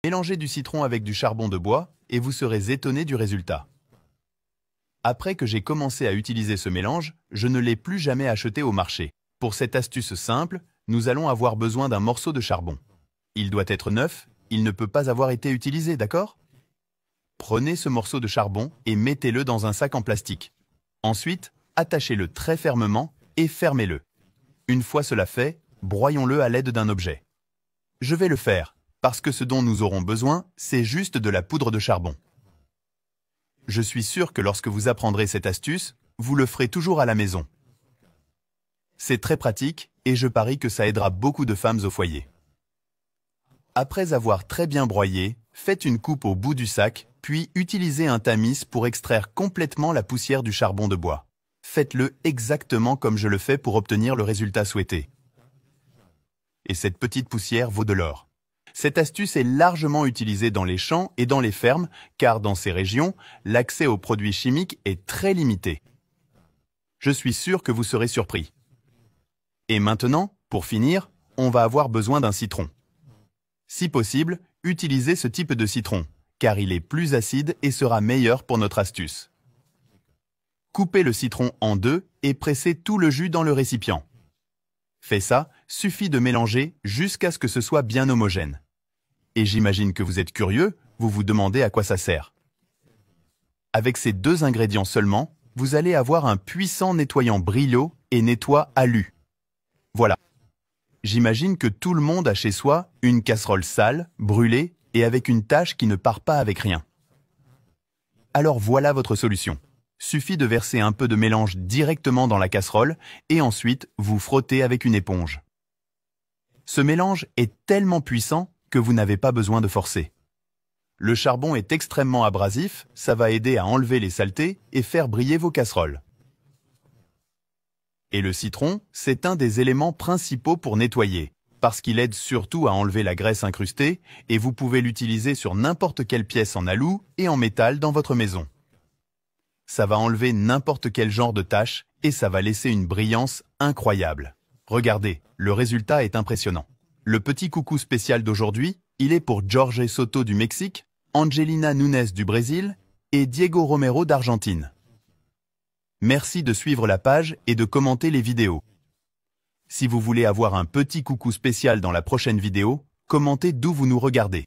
Mélangez du citron avec du charbon de bois et vous serez étonné du résultat. Après que j'ai commencé à utiliser ce mélange, je ne l'ai plus jamais acheté au marché. Pour cette astuce simple, nous allons avoir besoin d'un morceau de charbon. Il doit être neuf, il ne peut pas avoir été utilisé, d'accord? Prenez ce morceau de charbon et mettez-le dans un sac en plastique. Ensuite, attachez-le très fermement et fermez-le. Une fois cela fait, broyons-le à l'aide d'un objet. Je vais le faire, parce que ce dont nous aurons besoin, c'est juste de la poudre de charbon. Je suis sûr que lorsque vous apprendrez cette astuce, vous le ferez toujours à la maison. C'est très pratique et je parie que ça aidera beaucoup de femmes au foyer. Après avoir très bien broyé, faites une coupe au bout du sac, puis utilisez un tamis pour extraire complètement la poussière du charbon de bois. Faites-le exactement comme je le fais pour obtenir le résultat souhaité. Et cette petite poussière vaut de l'or. Cette astuce est largement utilisée dans les champs et dans les fermes, car dans ces régions, l'accès aux produits chimiques est très limité. Je suis sûr que vous serez surpris. Et maintenant, pour finir, on va avoir besoin d'un citron. Si possible, utilisez ce type de citron, car il est plus acide et sera meilleur pour notre astuce. Coupez le citron en deux et pressez tout le jus dans le récipient. Fait ça, suffit de mélanger jusqu'à ce que ce soit bien homogène. Et j'imagine que vous êtes curieux, vous vous demandez à quoi ça sert. Avec ces deux ingrédients seulement, vous allez avoir un puissant nettoyant Brillo et nettoie alu. Voilà. J'imagine que tout le monde a chez soi une casserole sale, brûlée et avec une tache qui ne part pas avec rien. Alors voilà votre solution. Suffit de verser un peu de mélange directement dans la casserole et ensuite vous frottez avec une éponge. Ce mélange est tellement puissant que vous n'avez pas besoin de forcer. Le charbon est extrêmement abrasif, ça va aider à enlever les saletés et faire briller vos casseroles. Et le citron, c'est un des éléments principaux pour nettoyer, parce qu'il aide surtout à enlever la graisse incrustée et vous pouvez l'utiliser sur n'importe quelle pièce en alu et en métal dans votre maison. Ça va enlever n'importe quel genre de tache et ça va laisser une brillance incroyable. Regardez, le résultat est impressionnant. Le petit coucou spécial d'aujourd'hui, il est pour Jorge Soto du Mexique, Angelina Nunes du Brésil et Diego Romero d'Argentine. Merci de suivre la page et de commenter les vidéos. Si vous voulez avoir un petit coucou spécial dans la prochaine vidéo, commentez d'où vous nous regardez.